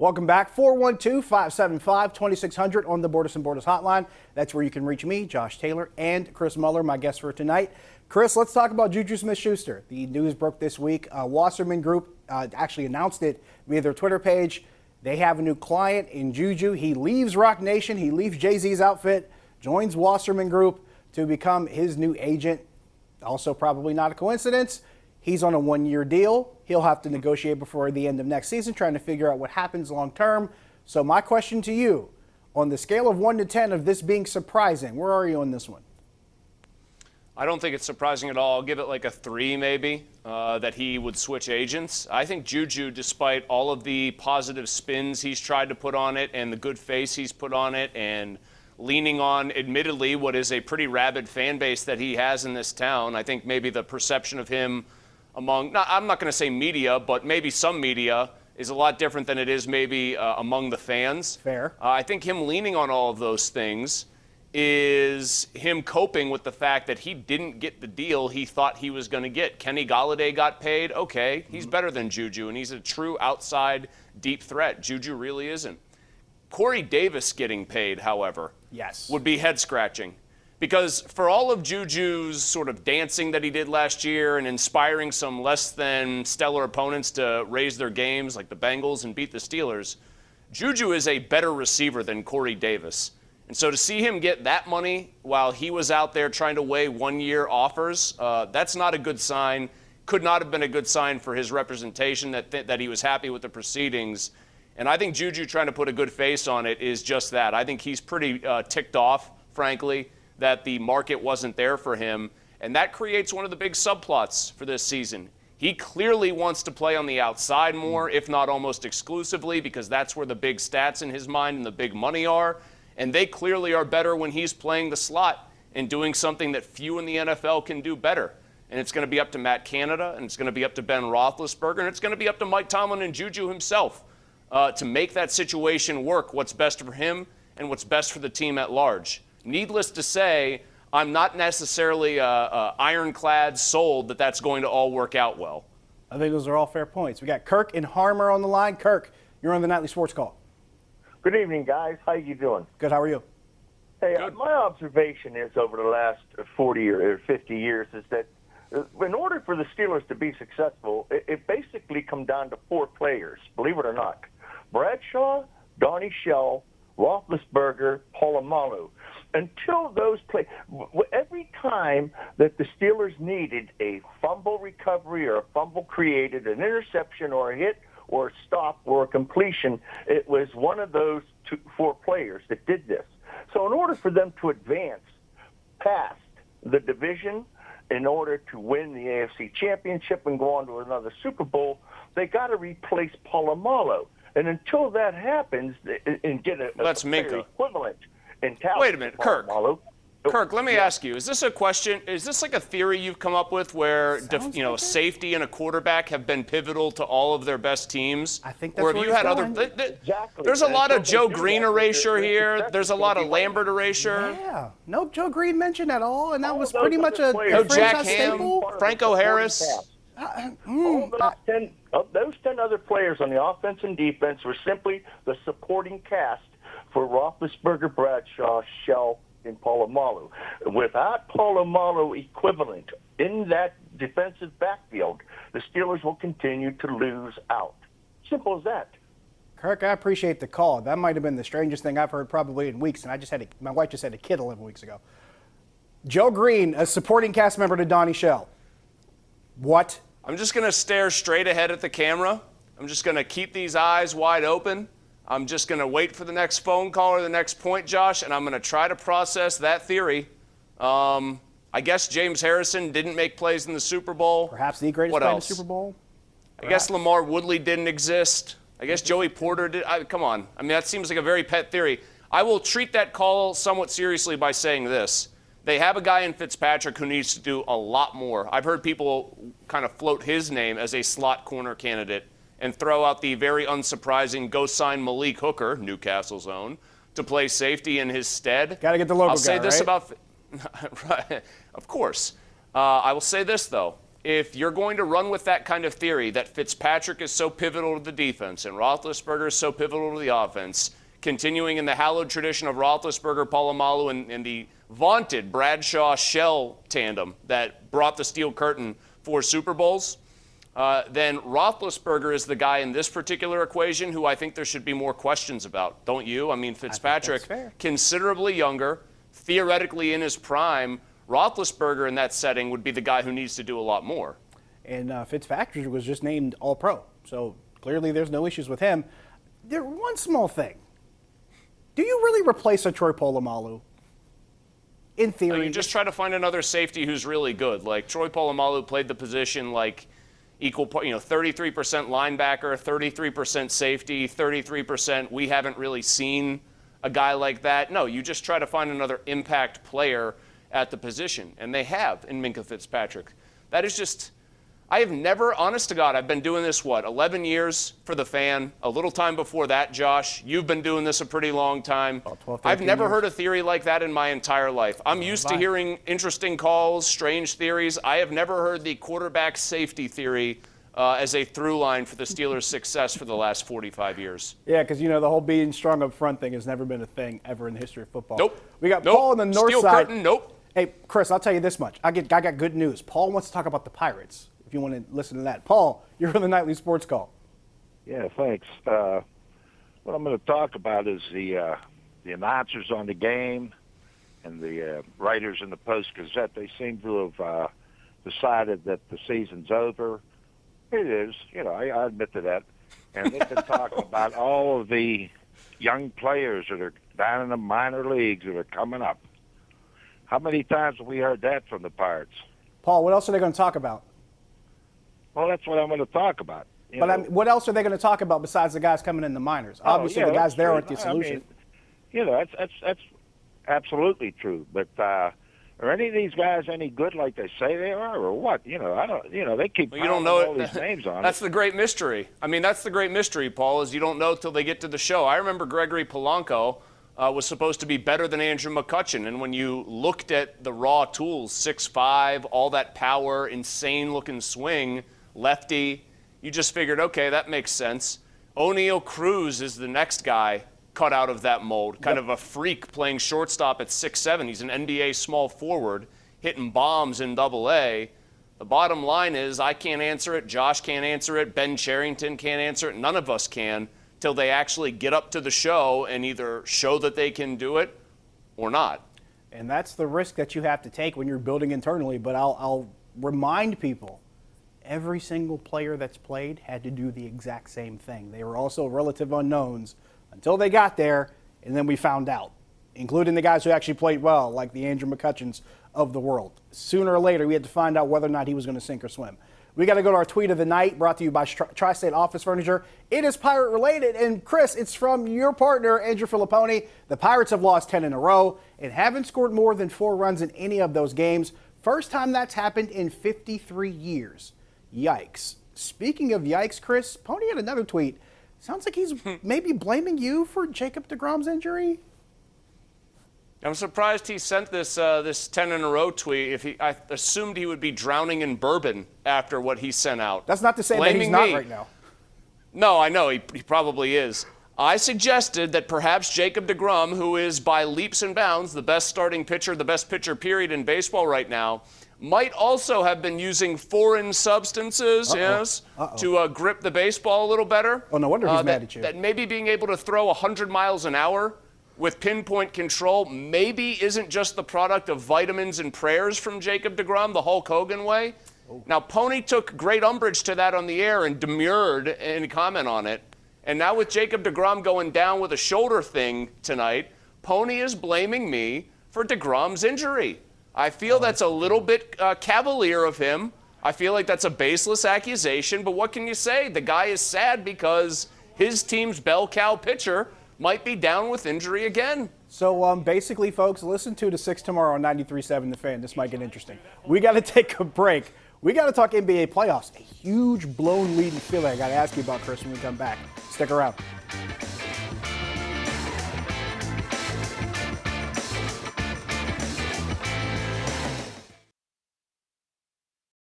Welcome back. 412-575-2600 on the Borders and Borders hotline. That's where you can reach me, Josh Taylor, and Chris Mueller, my guest for tonight. Chris, let's talk about Juju Smith-Schuster. The news broke this week. Wasserman Group actually announced it via their Twitter page. They have a new client in Juju. He leaves Roc Nation. He leaves Jay-Z's outfit, joins Wasserman Group to become his new agent. Also probably not a coincidence. He's on a one-year deal. He'll have to negotiate before the end of next season, trying to figure out what happens long term. So my question to you, on the scale of 1 to 10 of this being surprising, where are you on this one? I don't think it's surprising at all. I'll give it like a 3 maybe, that he would switch agents. I think Juju, despite all of the positive spins he's tried to put on it and the good face he's put on it and leaning on, admittedly, what is a pretty rabid fan base that he has in this town, I think maybe the perception of him among, I'm not going to say media, but maybe some media is a lot different than it is maybe among the fans. Fair. I think him leaning on all of those things is him coping with the fact that he didn't get the deal he thought he was going to get. Kenny Golladay got paid. Okay, he's better than Juju, and he's a true outside deep threat. Juju really isn't. Corey Davis getting paid, however, yes, would be head-scratching. Because for all of Juju's sort of dancing that he did last year and inspiring some less than stellar opponents to raise their games like the Bengals and beat the Steelers, Juju is a better receiver than Corey Davis. And so to see him get that money while he was out there trying to weigh one-year offers, that's not a good sign. Could not have been a good sign for his representation that he was happy with the proceedings. And I think Juju trying to put a good face on it is just that. I think he's pretty ticked off, frankly, that the market wasn't there for him. And that creates one of the big subplots for this season. He clearly wants to play on the outside more, if not almost exclusively, because that's where the big stats in his mind and the big money are. And they clearly are better when he's playing the slot and doing something that few in the NFL can do better. And it's going to be up to Matt Canada, and it's going to be up to Ben Roethlisberger, and it's going to be up to Mike Tomlin and Juju himself to make that situation work, what's best for him and what's best for the team at large. Needless to say, I'm not necessarily ironclad sold that that's going to all work out well. I think those are all fair points. We got Kirk and Harmer on the line. Kirk, you're on the Nightly Sports Call. Good evening, guys. How you doing? Good. How are you? Hey, my observation is over the last 40 or 50 years is that in order for the Steelers to be successful, it basically comes down to 4 players, believe it or not. Bradshaw, Donnie Shell, Roethlisberger, Polamalu. Until those play, every time that the Steelers needed a fumble recovery or a fumble created, an interception or a hit or a stop or a completion, it was one of those 4 players that did this. So in order for them to advance past the division, in order to win the AFC Championship and go on to another Super Bowl, they got to replace Polamalu. And until that happens and get a player equivalent in talent. Wait a minute, Kirk. Kirk, let me ask you, is this a question, is this like a theory you've come up with where, safety and a quarterback have been pivotal to all of their best teams? I think that's or have you had going. Exactly. There's a lot of Joe Green erasure here. There's a lot of Lambert erasure. Yeah. Nope, Joe Green mentioned that all, and that was pretty much a Jack franchise Ham, staple. Franco Harris. Those 10 other players on the offense and defense were simply the supporting cast for Roethlisberger, Bradshaw, Shell, and Polamalu. Without Polamalu equivalent in that defensive backfield, the Steelers will continue to lose out. Simple as that. Kirk, I appreciate the call. That might have been the strangest thing I've heard probably in weeks, and my wife just had a kid 11 weeks ago. Joe Green, a supporting cast member to Donnie Shell. What? I'm just going to stare straight ahead at the camera. I'm just going to keep these eyes wide open. I'm just going to wait for the next phone call or the next point, Josh, and I'm going to try to process that theory. I guess James Harrison didn't make plays in the Super Bowl. Perhaps the greatest play in the Super Bowl. I guess Lamar Woodley didn't exist. I guess Joey Porter did. Come on. I mean, that seems like a very pet theory. I will treat that call somewhat seriously by saying this. They have a guy in Fitzpatrick who needs to do a lot more. I've heard people kind of float his name as a slot corner candidate and throw out the very unsurprising go sign Malik Hooker, Newcastle's own, to play safety in his stead. Got to get the local guy, I'll say this right? about right, of course. I will say this, though. if you're going to run with that kind of theory that Fitzpatrick is so pivotal to the defense and Roethlisberger is so pivotal to the offense, continuing in the hallowed tradition of Roethlisberger, Polamalu, and the vaunted Bradshaw-Shell tandem that brought the steel curtain 4 Super Bowls, then Roethlisberger is the guy in this particular equation who I think there should be more questions about. Don't you? I mean, Fitzpatrick, considerably younger, theoretically in his prime. Roethlisberger in that setting would be the guy who needs to do a lot more. And Fitzpatrick was just named All-Pro, so clearly there's no issues with him. One small thing. Do you really replace a Troy Polamalu? In theory. You just try to find another safety who's really good. Like Troy Polamalu played the position like equal, 33% linebacker, 33% safety, 33%. We haven't really seen a guy like that. No, you just try to find another impact player at the position, and they have in Minkah Fitzpatrick. That is just, I have never, honest to God, I've been doing this, 11 years for the Fan, a little time before that, Josh. You've been doing this a pretty long time. 12, I've never years. heard a theory like that in my entire life. I'm used to hearing interesting calls, strange theories. I have never heard the quarterback safety theory as a through line for the Steelers' success for the last 45 years. Yeah, because, the whole being strong up front thing has never been a thing ever in the history of football. Nope. We got Paul on the north Steel side. curtain, nope. Hey, Chris, I'll tell you this much. I got good news. Paul wants to talk about the Pirates, if you want to listen to that. Paul, you're on the Nightly Sports Call. Yeah, thanks. What I'm going to talk about is the announcers on the game and the writers in the Post-Gazette. They seem to have decided that the season's over. It is. I admit to that. And they've been talking about all of the young players that are down in the minor leagues that are coming up. How many times have we heard that from the Pirates? Paul, what else are they going to talk about? Well, that's what I'm going to talk about. What else are they going to talk about besides the guys coming in the minors? Obviously, the guys there aren't the solution. That's absolutely true. But are any of these guys any good like they say they are, or what? I don't. They keep you don't know all these names on. That's the great mystery. I mean, that's the great mystery, Paul, is you don't know till they get to the show. I remember Gregory Polanco was supposed to be better than Andrew McCutchen, and when you looked at the raw tools, 6'5", all that power, insane-looking swing, lefty, you just figured, okay, that makes sense. O'Neal Cruz is the next guy cut out of that mold, kind of a freak playing shortstop at 6'7". He's an NBA small forward, hitting bombs in Double-A. The bottom line is I can't answer it, Josh can't answer it, Ben Cherington can't answer it, none of us can, till they actually get up to the show and either show that they can do it or not. And that's the risk that you have to take when you're building internally. But I'll remind people, every single player that's played had to do the exact same thing. They were also relative unknowns until they got there, and then we found out, including the guys who actually played well, like the Andrew McCutchens of the world. Sooner or later, we had to find out whether or not he was going to sink or swim. We got to go to our tweet of the night, brought to you by Tri-State Office Furniture. It is Pirate related, and Chris, it's from your partner, Andrew Filipponi. The Pirates have lost 10 in a row and haven't scored more than 4 runs in any of those games. First time that's happened in 53 years. Yikes. Speaking of yikes, Chris, Pony had another tweet. Sounds like he's maybe blaming you for Jacob deGrom's injury. I'm surprised he sent this 10 in a row tweet. I assumed he would be drowning in bourbon after what he sent out. That's not to say that he's not right now. No, I know he probably is. I suggested that perhaps Jacob deGrom, who is by leaps and bounds the best starting pitcher, the best pitcher period in baseball right now, might also have been using foreign substances, to grip the baseball a little better. Oh, no wonder he's mad at you. That maybe being able to throw 100 miles an hour with pinpoint control maybe isn't just the product of vitamins and prayers from Jacob deGrom, the Hulk Hogan way. Oh. Now, Pony took great umbrage to that on the air and demurred in comment on it. And now with Jacob deGrom going down with a shoulder thing tonight, Pony is blaming me for deGrom's injury. I feel that's a little bit cavalier of him. I feel like that's a baseless accusation, but what can you say? The guy is sad because his team's bell cow pitcher might be down with injury again. So basically, folks, listen to the 6 tomorrow on 93.7 The Fan. This might get interesting. We got to take a break. We got to talk NBA playoffs. A huge blown lead in Philly I got to ask you about, Chris, when we come back. Stick around.